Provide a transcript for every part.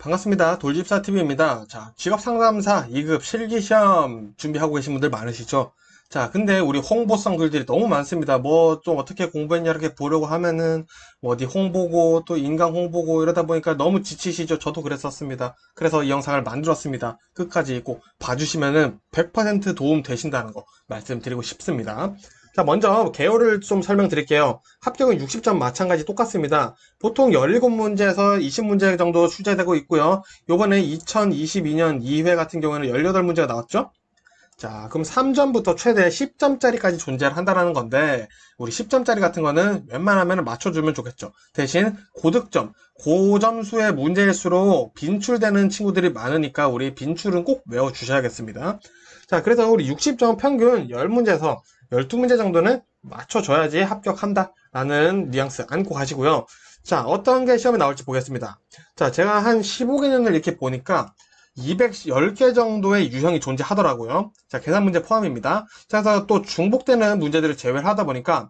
반갑습니다. 돌집사TV입니다. 자, 직업상담사 2급 실기시험 준비하고 계신 분들 많으시죠? 자, 근데 우리 홍보성 글들이 너무 많습니다. 뭐 좀 어떻게 공부했냐 이렇게 보려고 하면은 뭐 어디 홍보고 또 인강 홍보고 이러다 보니까 너무 지치시죠? 저도 그랬었습니다. 그래서 이 영상을 만들었습니다. 끝까지 꼭 봐주시면은 100% 도움 되신다는 거 말씀드리고 싶습니다. 자, 먼저 개요를 좀 설명드릴게요. 합격은 60점 마찬가지 똑같습니다. 보통 17문제에서 20문제 정도 출제되고 있고요. 요번에 2022년 2회 같은 경우에는 18문제가 나왔죠? 자, 그럼 3점부터 최대 10점짜리까지 존재를 한다는 건데, 우리 10점짜리 같은 거는 웬만하면 맞춰주면 좋겠죠. 대신 고득점, 고점수의 문제일수록 빈출되는 친구들이 많으니까 우리 빈출은 꼭 외워주셔야겠습니다. 자, 그래서 우리 60점 평균 10문제에서 12문제 정도는 맞춰줘야지 합격한다 라는 뉘앙스 안고 가시고요. 자, 어떤 게 시험에 나올지 보겠습니다. 자, 제가 한 15개년을 이렇게 보니까 210개 정도의 유형이 존재하더라고요. 자, 계산 문제 포함입니다. 자, 그래서 또 중복되는 문제들을 제외를 하다 보니까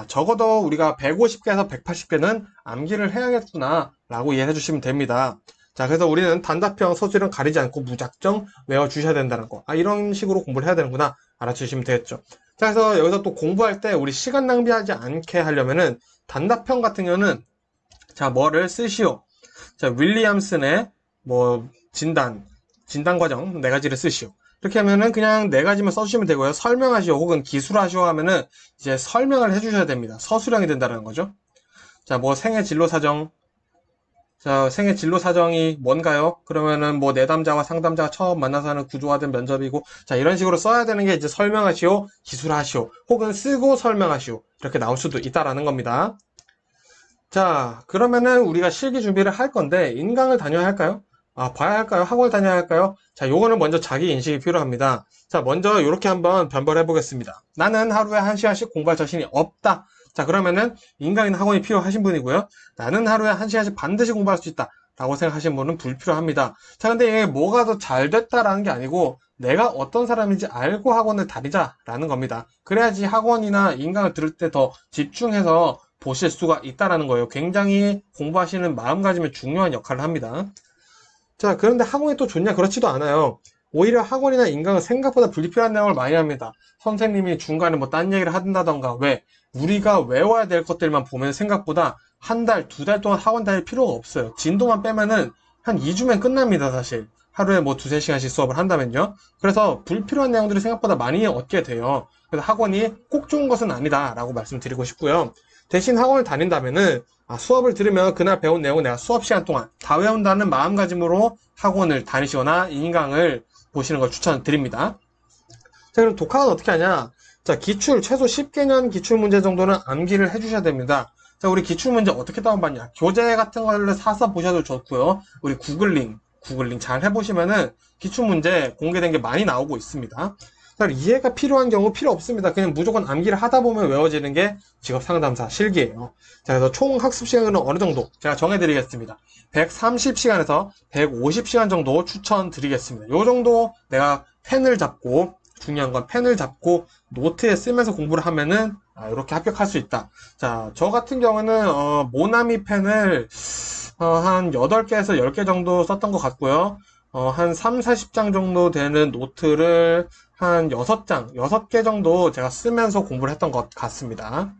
적어도 우리가 150개에서 180개는 암기를 해야겠구나 라고 이해해 주시면 됩니다. 자, 그래서 우리는 단답형 서술은 가리지 않고 무작정 외워주셔야 된다는 거. 이런 식으로 공부를 해야 되는구나 알아주시면 되겠죠. 자, 그래서 여기서 또 공부할 때 우리 시간 낭비하지 않게 하려면은 단답형 같은 경우는 자, 뭐를 쓰시오. 자, 윌리엄슨의 뭐 진단 과정 네 가지를 쓰시오. 이렇게 하면은 그냥 네 가지만 써주시면 되고요. 설명하시오 혹은 기술하시오 하면은 이제 설명을 해주셔야 됩니다. 서술형이 된다는 거죠. 자, 뭐 생애 진로 사정. 자, 생애 진로 사정이 뭔가요? 그러면은 뭐 내담자와 상담자가 처음 만나서 하는 구조화된 면접이고, 자, 이런 식으로 써야 되는 게 이제 설명하시오, 기술하시오, 혹은 쓰고 설명하시오. 이렇게 나올 수도 있다라는 겁니다. 자, 그러면은 우리가 실기 준비를 할 건데, 인강을 다녀야 할까요? 봐야 할까요? 학원을 다녀야 할까요? 자, 요거는 먼저 자기 인식이 필요합니다. 자, 먼저 이렇게 한번 변별해 보겠습니다. 나는 하루에 1시간씩 공부할 자신이 없다. 자, 그러면은 인강이나 학원이 필요하신 분이고요. 나는 하루에 1시간씩 반드시 공부할 수 있다. 라고 생각하시는 분은 불필요합니다. 자, 근데 이게 뭐가 더 잘 됐다라는 게 아니고 내가 어떤 사람인지 알고 학원을 다니자라는 겁니다. 그래야지 학원이나 인강을 들을 때 더 집중해서 보실 수가 있다라는 거예요. 굉장히 공부하시는 마음가짐이 중요한 역할을 합니다. 자, 그런데 학원이 또 좋냐? 그렇지도 않아요. 오히려 학원이나 인강은 생각보다 불필요한 내용을 많이 합니다. 선생님이 중간에 뭐 딴 얘기를 한다던가, 왜? 우리가 외워야 될 것들만 보면 생각보다 한 달, 두 달 동안 학원 다닐 필요가 없어요. 진도만 빼면은 한 2주면 끝납니다, 사실. 하루에 뭐 두세 시간씩 수업을 한다면요. 그래서 불필요한 내용들이 생각보다 많이 얻게 돼요. 그래서 학원이 꼭 좋은 것은 아니다라고 말씀드리고 싶고요. 대신 학원을 다닌다면은 수업을 들으면 그날 배운 내용을 내가 수업 시간 동안 다 외운다는 마음가짐으로 학원을 다니시거나 인강을 보시는 걸 추천드립니다. 자, 그럼 독학은 어떻게 하냐? 자, 기출, 최소 10개년 기출 문제 정도는 암기를 해주셔야 됩니다. 자, 우리 기출 문제 어떻게 다운받냐? 교재 같은 거를 사서 보셔도 좋고요. 우리 구글링 잘 해보시면은 기출 문제 공개된 게 많이 나오고 있습니다. 자, 이해가 필요한 경우 필요 없습니다. 그냥 무조건 암기를 하다 보면 외워지는 게 직업 상담사 실기예요. 자, 그래서 총 학습 시간은 어느 정도 제가 정해드리겠습니다. 130시간에서 150시간 정도 추천드리겠습니다. 요 정도 내가 펜을 잡고, 중요한 건 펜을 잡고 노트에 쓰면서 공부를 하면은 이렇게 합격할 수 있다. 자, 저 같은 경우는 모나미 펜을 한 8개에서 10개 정도 썼던 것 같고요. 한 3, 40장 정도 되는 노트를 한 6개 정도 제가 쓰면서 공부를 했던 것 같습니다.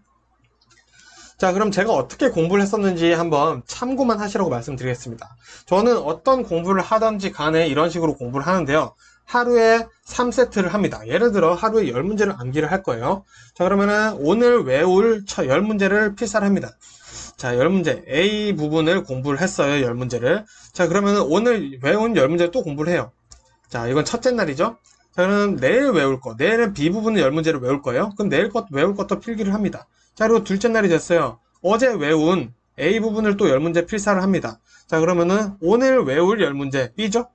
자, 그럼 제가 어떻게 공부를 했었는지 한번 참고만 하시라고 말씀드리겠습니다. 저는 어떤 공부를 하든지 간에 이런 식으로 공부를 하는데요. 하루에 3세트를 합니다. 예를 들어 하루에 10문제를 암기를 할 거예요. 자, 그러면은 오늘 외울 10문제를 필사를 합니다. 자, 10문제 A 부분을 공부를 했어요. 10문제를. 자, 그러면 오늘 외운 10문제를 또 공부를 해요. 자, 이건 첫째 날이죠. 자, 그럼 내일 외울 거. 내일은 B 부분의 10문제를 외울 거예요. 그럼 내일 외울 것도 필기를 합니다. 자, 그리고 둘째 날이 됐어요. 어제 외운 A 부분을 또 10문제 필사를 합니다. 자, 그러면은 오늘 외울 10문제 B죠?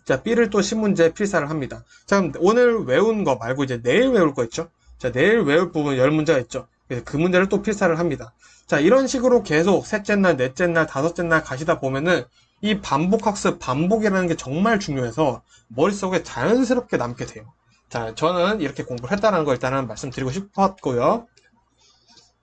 자, B를 또 10문제 필사를 합니다. 자, 그럼 오늘 외운 거 말고 이제 내일 외울 거 있죠? 자, 내일 외울 부분 10문제가 있죠? 그래서 그 문제를 또 필사를 합니다. 자, 이런 식으로 계속 셋째 날, 넷째 날, 다섯째 날 가시다 보면은 이 반복학습, 반복이라는 게 정말 중요해서 머릿속에 자연스럽게 남게 돼요. 자, 저는 이렇게 공부를 했다는 거 일단은 말씀드리고 싶었고요.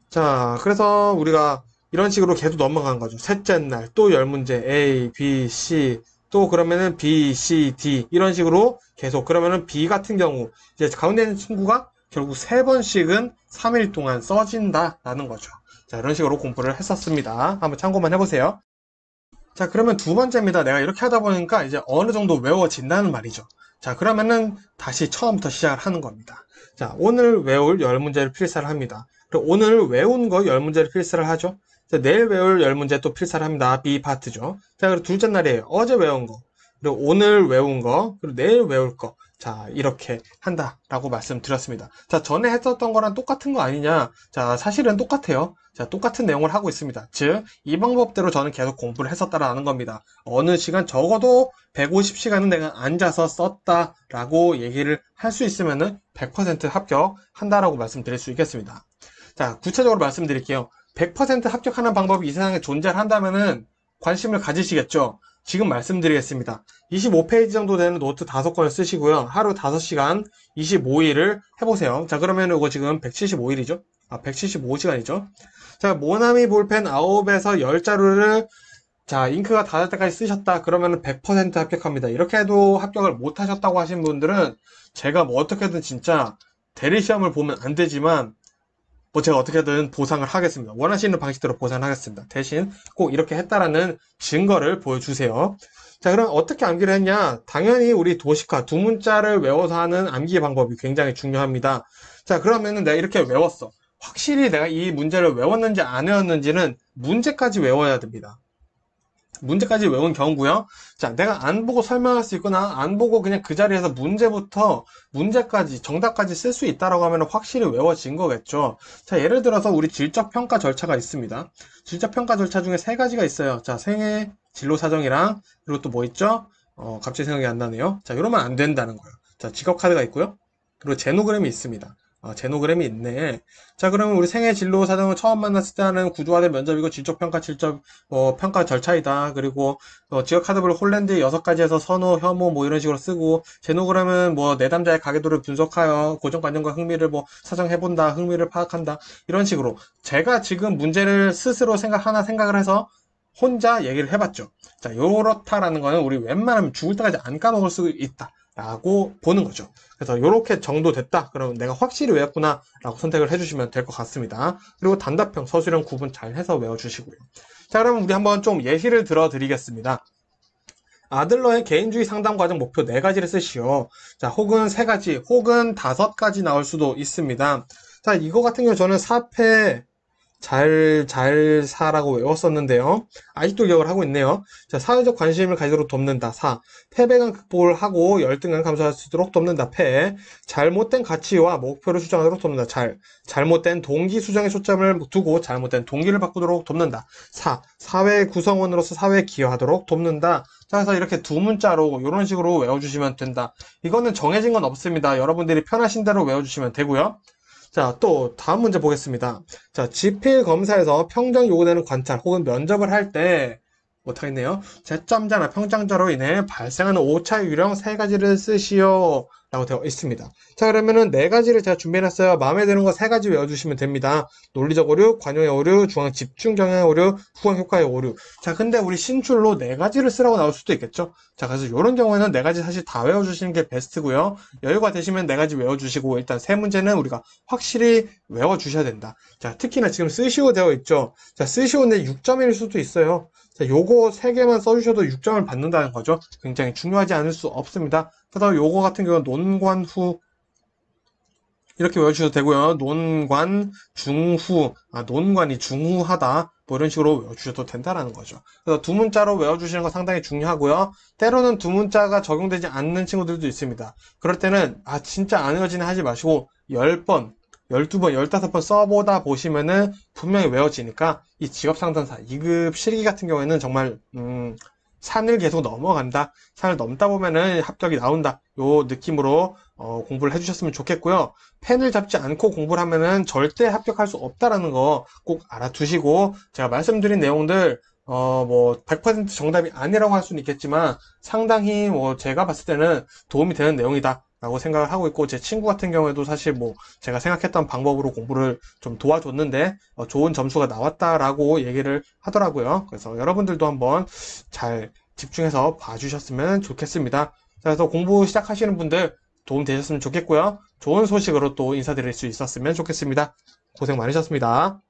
자, 그래서 우리가 이런 식으로 계속 넘어간 거죠. 셋째 날 또 10문제 A, B, C, 또 그러면은 B, C, D 이런 식으로 계속 그러면은 B 같은 경우 이제 가운데 있는 친구가 결국 3번씩은 3일 동안 써진다라는 거죠. 자, 이런 식으로 공부를 했었습니다. 한번 참고만 해보세요. 자, 그러면 두 번째입니다. 내가 이렇게 하다 보니까 이제 어느 정도 외워진다는 말이죠. 자, 그러면은 다시 처음부터 시작을 하는 겁니다. 자, 오늘 외울 10문제를 필사를 합니다. 그리고 오늘 외운 거 10문제를 필사를 하죠. 자, 내일 외울 10문제 또 필사를 합니다. B 파트죠. 자, 그리고 둘째 날이에요. 어제 외운 거. 그리고 오늘 외운 거. 그리고 내일 외울 거. 자, 이렇게 한다라고 말씀드렸습니다. 자, 전에 했었던 거랑 똑같은 거 아니냐? 자, 사실은 똑같아요. 자, 똑같은 내용을 하고 있습니다. 즉, 이 방법대로 저는 계속 공부를 했었다라는 겁니다. 어느 시간 적어도 150시간은 내가 앉아서 썼다라고 얘기를 할 수 있으면은 100% 합격한다라고 말씀드릴 수 있겠습니다. 자, 구체적으로 말씀드릴게요. 100% 합격하는 방법이 이 세상에 존재를 한다면은 관심을 가지시겠죠? 지금 말씀드리겠습니다. 25페이지 정도 되는 노트 5권을 쓰시고요. 하루 5시간 25일을 해보세요. 자, 그러면 이거 지금 175일이죠? 175시간이죠? 자, 모나미 볼펜 9에서 10자루를 자, 잉크가 닿을 때까지 쓰셨다. 그러면 100% 합격합니다. 이렇게 해도 합격을 못 하셨다고 하신 분들은 제가 뭐 어떻게든 진짜 대리시험을 보면 안 되지만 뭐 제가 어떻게든 보상을 하겠습니다. 원하시는 방식대로 보상을 하겠습니다. 대신 꼭 이렇게 했다라는 증거를 보여주세요. 자, 그럼 어떻게 암기를 했냐? 당연히 우리 도식화 두 문자를 외워서 하는 암기 방법이 굉장히 중요합니다. 자, 그러면은 내가 이렇게 외웠어. 확실히 내가 이 문제를 외웠는지 안 외웠는지는 문제까지 외워야 됩니다. 문제까지 외운 경우고요. 자, 내가 안 보고 설명할 수 있거나 안 보고 그냥 그 자리에서 문제부터 문제까지 정답까지 쓸 수 있다라고 하면 확실히 외워진 거겠죠. 자, 예를 들어서 우리 질적 평가 절차가 있습니다. 질적 평가 절차 중에 3가지가 있어요. 자, 생애 진로 사정이랑 그리고 또 뭐 있죠? 갑자기 생각이 안 나네요. 자, 이러면 안 된다는 거예요. 자, 직업 카드가 있고요. 그리고 제노그램이 있습니다. 제노그램이 있네. 자, 그러면 우리 생애 진로 사정을 처음 만났을 때 하는 구조화된 면접이고 질적평가, 평가 절차이다. 그리고 지역 카드별 홀랜드 6가지에서 선호, 혐오 뭐 이런 식으로 쓰고 제노그램은 뭐 내담자의 가계도를 분석하여 고정관념과 흥미를 뭐 사정해본다. 흥미를 파악한다. 이런 식으로 제가 지금 문제를 스스로 생각을 해서 혼자 얘기를 해봤죠. 자, 요렇다라는 거는 우리 웬만하면 죽을 때까지 안 까먹을 수 있다. 라고 보는 거죠. 그래서 이렇게 정도 됐다. 그러면 내가 확실히 외웠구나 라고 선택을 해주시면 될 것 같습니다. 그리고 단답형, 서술형 구분 잘 해서 외워주시고요. 자, 그러면 우리 한번 좀 예시를 들어드리겠습니다. 아들러의 개인주의 상담 과정 목표 4가지를 쓰시오. 자, 혹은 3가지, 혹은 5가지 나올 수도 있습니다. 자, 이거 같은 경우 저는 4패 잘 사라고 외웠었는데요. 아직도 기억을 하고 있네요. 자, 사회적 관심을 가지도록 돕는다. 4. 패배감 극복을 하고 열등감 감수할 수 있도록 돕는다. 패. 잘못된 가치와 목표를 수정하도록 돕는다. 잘못된 동기 수정에 초점을 두고 잘못된 동기를 바꾸도록 돕는다. 4. 사회 구성원으로서 사회에 기여하도록 돕는다. 자, 그래서 이렇게 두 문자로 이런 식으로 외워주시면 된다. 이거는 정해진 건 없습니다. 여러분들이 편하신 대로 외워주시면 되고요. 자, 또 다음 문제 보겠습니다. 자, 지필 검사에서 평정 요구되는 관찰 혹은 면접을 할 때 못하겠네요. 채점자나 평정자로 인해 발생하는 오차 유령 3가지를 쓰시오 라고 되어 있습니다. 자, 그러면은 4가지를 제가 준비해놨어요. 마음에 드는 거 3가지 외워주시면 됩니다. 논리적 오류, 관용의 오류, 중앙 집중 경향의 오류, 후광 효과의 오류. 자, 근데 우리 신출로 4가지를 쓰라고 나올 수도 있겠죠. 자, 그래서 이런 경우에는 4가지 사실 다 외워주시는 게 베스트고요. 여유가 되시면 4가지 외워주시고 일단 3문제는 우리가 확실히 외워주셔야 된다. 자, 특히나 지금 쓰시오 되어 있죠. 자, 쓰시오인데 6점일 수도 있어요. 자, 요거 3개만 써주셔도 6점을 받는다는 거죠. 굉장히 중요하지 않을 수 없습니다. 그다음 요거 같은 경우는 논관 후 이렇게 외워주셔도 되고요. 논관 중후, 논관이 중후하다 뭐 이런 식으로 외워주셔도 된다라는 거죠. 그래서 두 문자로 외워주시는 거 상당히 중요하고요. 때로는 두 문자가 적용되지 않는 친구들도 있습니다. 그럴 때는 진짜 안 외워지네 하지 마시고 10번 12번, 15번 써보다 보시면은 분명히 외워지니까 이 직업상담사 2급 실기 같은 경우에는 정말 산을 계속 넘어간다. 산을 넘다 보면은 합격이 나온다. 요 느낌으로 공부를 해주셨으면 좋겠고요. 펜을 잡지 않고 공부를 하면은 절대 합격할 수 없다라는 거 꼭 알아두시고 제가 말씀드린 내용들 뭐 100% 정답이 아니라고 할 수는 있겠지만 상당히 뭐 제가 봤을 때는 도움이 되는 내용이다. 라고 생각을 하고 있고 제 친구 같은 경우에도 사실 뭐 제가 생각했던 방법으로 공부를 좀 도와줬는데 좋은 점수가 나왔다라고 얘기를 하더라고요. 그래서 여러분들도 한번 잘 집중해서 봐주셨으면 좋겠습니다. 자, 그래서 공부 시작하시는 분들 도움 되셨으면 좋겠고요. 좋은 소식으로 또 인사드릴 수 있었으면 좋겠습니다. 고생 많으셨습니다.